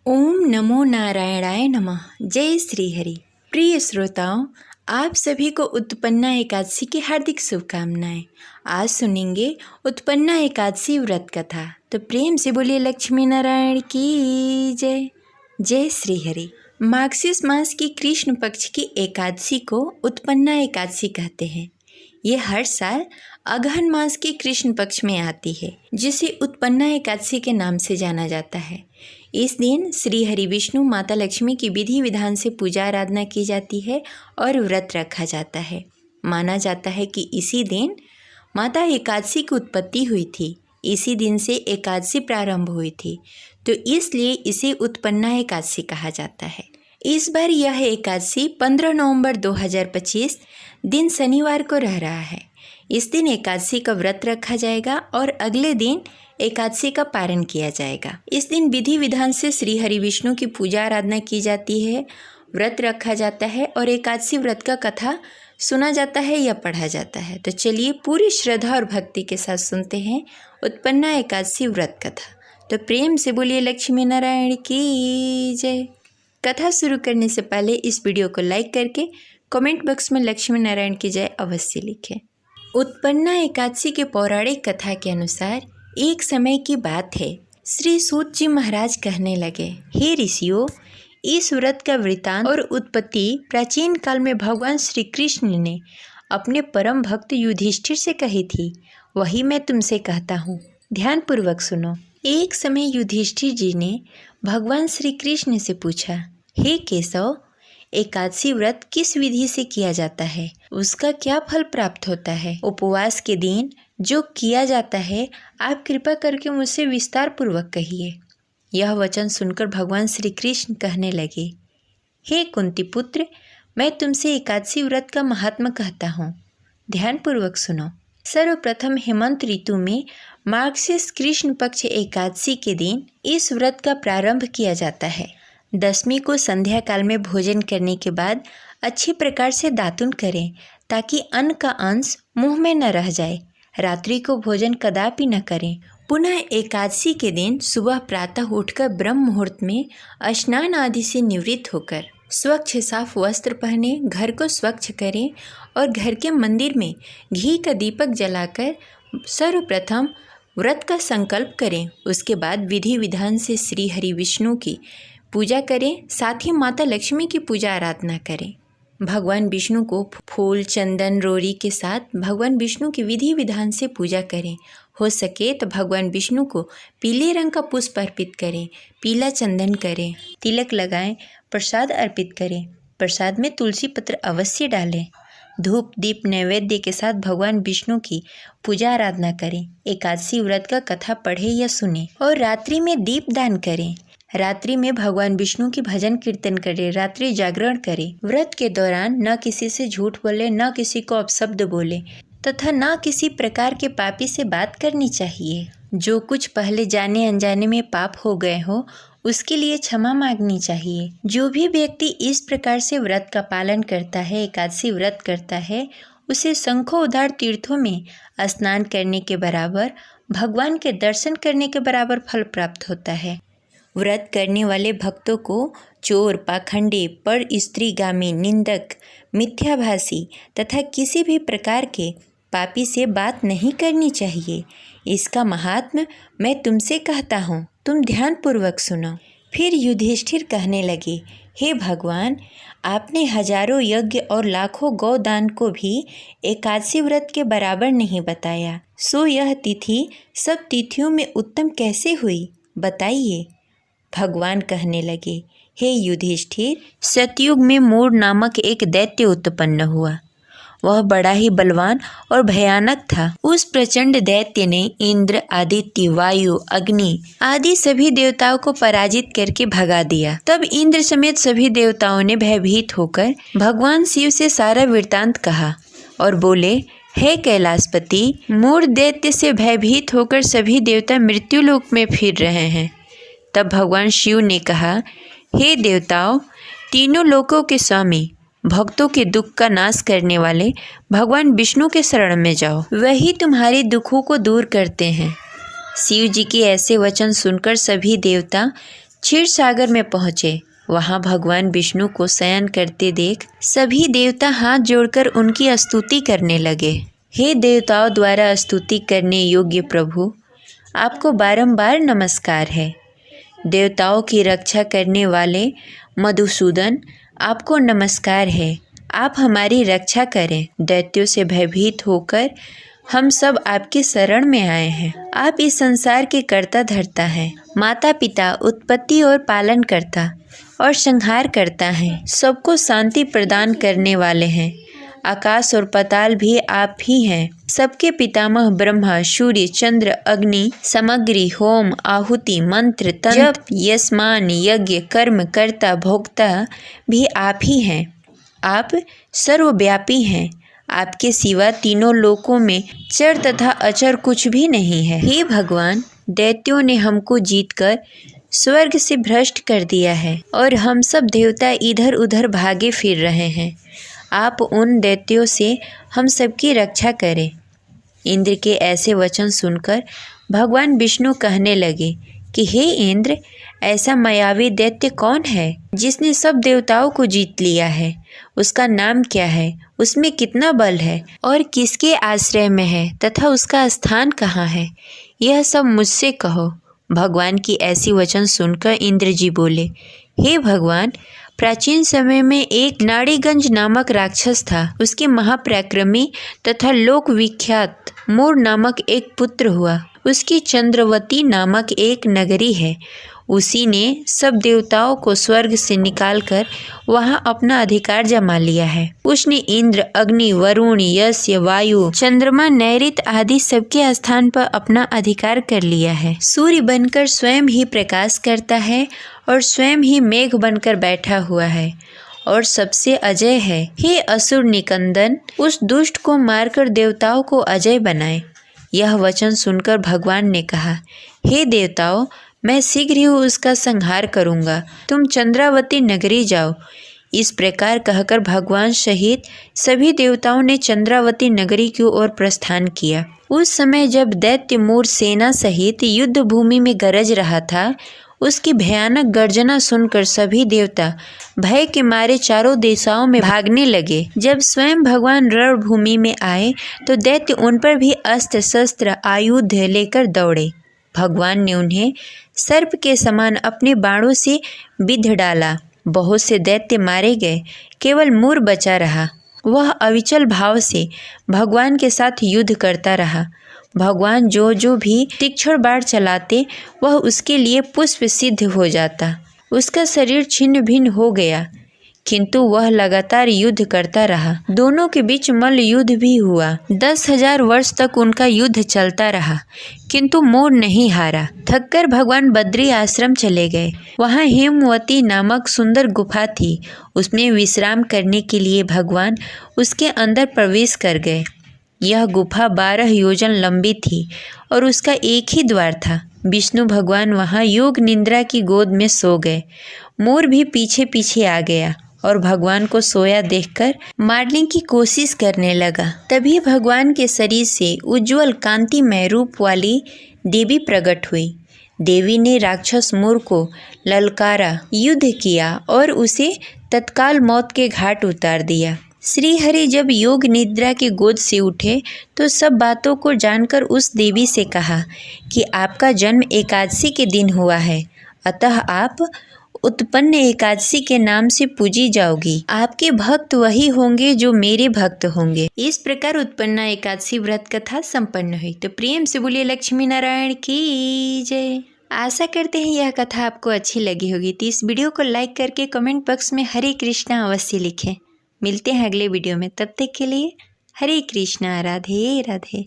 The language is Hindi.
ओम नमो नारायणाय नमः। जय श्री हरि। प्रिय श्रोताओं, आप सभी को उत्पन्ना एकादशी की हार्दिक शुभकामनाएं। आज सुनेंगे उत्पन्ना एकादशी व्रत कथा। तो प्रेम से बोलिए लक्ष्मी नारायण की जय। जय श्री हरि। मार्गशीर्ष मास की कृष्ण पक्ष की एकादशी को उत्पन्ना एकादशी कहते हैं। ये हर साल अगहन मास के कृष्ण पक्ष में आती है, जिसे उत्पन्ना एकादशी के नाम से जाना जाता है। इस दिन श्री हरि विष्णु माता लक्ष्मी की विधि विधान से पूजा आराधना की जाती है और व्रत रखा जाता है। माना जाता है कि इसी दिन माता एकादशी की उत्पत्ति हुई थी। इसी दिन से एकादशी प्रारंभ हुई थी, तो इसलिए इसे उत्पन्ना एकादशी कहा जाता है। इस बार यह एकादशी 15 नवंबर 2025 दिन शनिवार को रह रहा है। इस दिन एकादशी का व्रत रखा जाएगा और अगले दिन एकादशी का पारण किया जाएगा। इस दिन विधि विधान से श्री हरि विष्णु की पूजा आराधना की जाती है, व्रत रखा जाता है और एकादशी व्रत का कथा सुना जाता है या पढ़ा जाता है। तो चलिए पूरी श्रद्धा और भक्ति के साथ सुनते हैं उत्पन्ना एकादशी व्रत कथा। तो प्रेम से बोलिए लक्ष्मी नारायण की जय। कथा शुरू करने से पहले इस वीडियो को लाइक करके कमेंट बॉक्स में लक्ष्मी नारायण की जय अवश्य लिखें। उत्पन्ना एकादशी के पौराणिक कथा के अनुसार एक समय की बात है, श्री सूत जी महाराज कहने लगे, हे ऋषियों, इस व्रत का वृतांत और उत्पत्ति प्राचीन काल में भगवान श्री कृष्ण ने अपने परम भक्त युधिष्ठिर से कही थी। वही मैं तुमसे कहता हूँ, ध्यानपूर्वक सुनो। एक समय युधिष्ठिर जी ने भगवान श्री कृष्ण से पूछा, हे केशव, एकादशी व्रत किस विधि से किया जाता है? उसका क्या फल प्राप्त होता है? उपवास के दिन जो किया जाता है, आप कृपा करके मुझसे विस्तार पूर्वक कहिए। यह वचन सुनकर भगवान श्री कृष्ण कहने लगे, हे कुंती पुत्र, मैं तुमसे एकादशी व्रत का महात्म्य कहता हूँ, ध्यानपूर्वक सुनो। सर्वप्रथम हेमंत ऋतु में मार्गशीर्ष कृष्ण पक्ष एकादशी के दिन इस व्रत का प्रारंभ किया जाता है। दशमी को संध्या काल में भोजन करने के बाद अच्छी प्रकार से दातुन करें, ताकि अन्न का अंश मुंह में न रह जाए। रात्रि को भोजन कदापि न करें। पुनः एकादशी के दिन सुबह प्रातः उठकर ब्रह्म मुहूर्त में स्नान आदि से निवृत्त होकर स्वच्छ साफ वस्त्र पहने, घर को स्वच्छ करें और घर के मंदिर में घी का दीपक जलाकर सर्वप्रथम व्रत का संकल्प करें। उसके बाद विधि विधान से श्री हरि विष्णु की पूजा करें, साथ ही माता लक्ष्मी की पूजा आराधना करें। भगवान विष्णु को फूल, चंदन, रोरी के साथ भगवान विष्णु की विधि विधान से पूजा करें। हो सके तो भगवान विष्णु को पीले रंग का पुष्प अर्पित करें, पीला चंदन करें, तिलक लगाएं, प्रसाद अर्पित करें। प्रसाद में तुलसी पत्र अवश्य डालें। धूप दीप नैवेद्य के साथ भगवान विष्णु की पूजा आराधना करें। एकादशी व्रत का कथा पढ़े या सुने और रात्रि में दीप दान करें। रात्रि में भगवान विष्णु की भजन कीर्तन करें, रात्रि जागरण करें। व्रत के दौरान न किसी से झूठ बोले, न किसी को अपशब्द बोले तथा न किसी प्रकार के पापी से बात करनी चाहिए। जो कुछ पहले जाने अनजाने में पाप हो गए हो, उसके लिए क्षमा मांगनी चाहिए। जो भी व्यक्ति इस प्रकार से व्रत का पालन करता है, एकादशी व्रत करता है, उसे शंखों उधार तीर्थों में स्नान करने के बराबर, भगवान के दर्शन करने के बराबर फल प्राप्त होता है। व्रत करने वाले भक्तों को चोर, पाखंडी, पर स्त्रीगामी, निंदक, मिथ्याभाषी तथा किसी भी प्रकार के पापी से बात नहीं करनी चाहिए। इसका महात्म्य मैं तुमसे कहता हूँ, तुम ध्यानपूर्वक सुनो। फिर युधिष्ठिर कहने लगे, हे भगवान, आपने हजारों यज्ञ और लाखों गौदान को भी एकादशी व्रत के बराबर नहीं बताया, सो यह तिथि सब तिथियों में उत्तम कैसे हुई, बताइए। भगवान कहने लगे, हे युधिष्ठिर, सतयुग में मूढ़ नामक एक दैत्य उत्पन्न हुआ। वह बड़ा ही बलवान और भयानक था। उस प्रचंड दैत्य ने इंद्र, आदित्य, वायु, अग्नि आदि सभी देवताओं को पराजित करके भगा दिया। तब इंद्र समेत सभी देवताओं ने भयभीत होकर भगवान शिव से सारा वृत्तांत कहा और बोले, हे कैलाशपति, मूढ़ दैत्य से भयभीत होकर सभी देवता मृत्युलोक में फिर रहे हैं। तब भगवान शिव ने कहा, हे देवताओं, तीनों लोकों के स्वामी, भक्तों के दुख का नाश करने वाले भगवान विष्णु के शरण में जाओ, वही तुम्हारे दुखों को दूर करते हैं। शिव जी के ऐसे वचन सुनकर सभी देवता क्षीर सागर में पहुँचे। वहाँ भगवान विष्णु को शयन करते देख सभी देवता हाथ जोड़कर उनकी स्तुति करने लगे। हे देवताओं द्वारा स्तुति करने योग्य प्रभु, आपको बारंबार नमस्कार है। देवताओं की रक्षा करने वाले मधुसूदन, आपको नमस्कार है। आप हमारी रक्षा करें। दैत्यों से भयभीत होकर हम सब आपकी शरण में आए हैं। आप इस संसार के कर्ता धर्ता हैं, माता पिता, उत्पत्ति और पालन करता और संहार करता है। सबको शांति प्रदान करने वाले हैं। आकाश और पाताल भी आप ही हैं। सबके पितामह ब्रह्मा, सूर्य, चंद्र, अग्नि, सामग्री, होम, आहुति, मंत्र, तंत्र, यजमान, यज्ञ, कर्म, कर्ता, भोक्ता भी आप ही हैं। आप सर्वव्यापी हैं। आपके सिवा तीनों लोकों में चर तथा अचर कुछ भी नहीं है। हे भगवान, दैत्यों ने हमको जीतकर स्वर्ग से भ्रष्ट कर दिया है और हम सब देवता इधर उधर भागे फिर रहे हैं। आप उन दैत्यों से हम सबकी रक्षा करें। इंद्र के ऐसे वचन सुनकर भगवान विष्णु कहने लगे कि हे इंद्र, ऐसा मायावी दैत्य कौन है जिसने सब देवताओं को जीत लिया है? उसका नाम क्या है? उसमें कितना बल है और किसके आश्रय में है तथा उसका स्थान कहाँ है? यह सब मुझसे कहो। भगवान की ऐसी वचन सुनकर इंद्र जी बोले, हे भगवान, प्राचीन समय में एक नाड़ीगंज नामक राक्षस था। उसके महापराक्रमी तथा लोक विख्यात मोर नामक एक पुत्र हुआ। उसकी चंद्रवती नामक एक नगरी है। उसी ने सब देवताओं को स्वर्ग से निकालकर वहां अपना अधिकार जमा लिया है। उसने इंद्र, अग्नि, वरुण, यश, वायु, चंद्रमा, नैऋत्य आदि सबके स्थान पर अपना अधिकार कर लिया है। सूर्य बनकर स्वयं ही प्रकाश करता है और स्वयं ही मेघ बनकर बैठा हुआ है और सबसे अजय है। हे असुर निकंदन, उस दुष्ट को मारकर देवताओं को अजय बनाए। यह वचन सुनकर भगवान ने कहा, हे देवताओं, मैं शीघ्र ही उसका संहार करूंगा। तुम चंद्रावती नगरी जाओ। इस प्रकार कहकर भगवान सहित सभी देवताओं ने चंद्रावती नगरी की ओर प्रस्थान किया। उस समय जब दैत्य मोर सेना सहित युद्ध भूमि में गरज रहा था, उसकी भयानक गर्जना सुनकर सभी देवता भय के मारे चारों दिशाओं में भागने लगे। जब स्वयं भगवान रणभूमि में आए तो दैत्य उन पर भी अस्त्र शस्त्र आयुध लेकर दौड़े। भगवान ने उन्हें सर्प के समान अपने बाणों से बिध डाला। बहुत से दैत्य मारे गए, केवल मोर बचा रहा। वह अविचल भाव से भगवान के साथ युद्ध करता रहा। भगवान जो भी तीक्ष्ण बाण चलाते वह उसके लिए पुष्प सिद्ध हो जाता। उसका शरीर छिन्न भिन्न हो गया, किंतु वह लगातार युद्ध करता रहा। दोनों के बीच मल्ल युद्ध भी हुआ। 10,000 वर्ष तक उनका युद्ध चलता रहा, किंतु मोर नहीं हारा। थककर भगवान बद्री आश्रम चले गए। वहाँ हेमवती नामक सुंदर गुफा थी। उसमें विश्राम करने के लिए भगवान उसके अंदर प्रवेश कर गए। यह गुफा 12 योजन लंबी थी और उसका एक ही द्वार था। विष्णु भगवान वहाँ योग निद्रा की गोद में सो गए। मोर भी पीछे पीछे आ गया और भगवान को सोया देखकर मारने की कोशिश करने लगा। तभी भगवान के शरीर से उज्जवल कांतिमय रूप वाली देवी प्रकट हुई। देवी ने राक्षस मोर को ललकारा, युद्ध किया और उसे तत्काल मौत के घाट उतार दिया। श्री हरि जब योग निद्रा की गोद से उठे तो सब बातों को जानकर उस देवी से कहा कि आपका जन्म एकादशी के दिन हुआ है, अतः आप उत्पन्न एकादशी के नाम से पूजी जाओगी। आपके भक्त वही होंगे जो मेरे भक्त होंगे। इस प्रकार उत्पन्ना एकादशी व्रत कथा संपन्न हुई। तो प्रेम से बोलिए लक्ष्मी नारायण की जय। आशा करते हैं यह कथा आपको अच्छी लगी होगी। तो इस वीडियो को लाइक करके कमेंट बॉक्स में हरे कृष्णा अवश्य लिखें। मिलते हैं अगले वीडियो में, तब तक के लिए हरे कृष्णा, राधे राधे।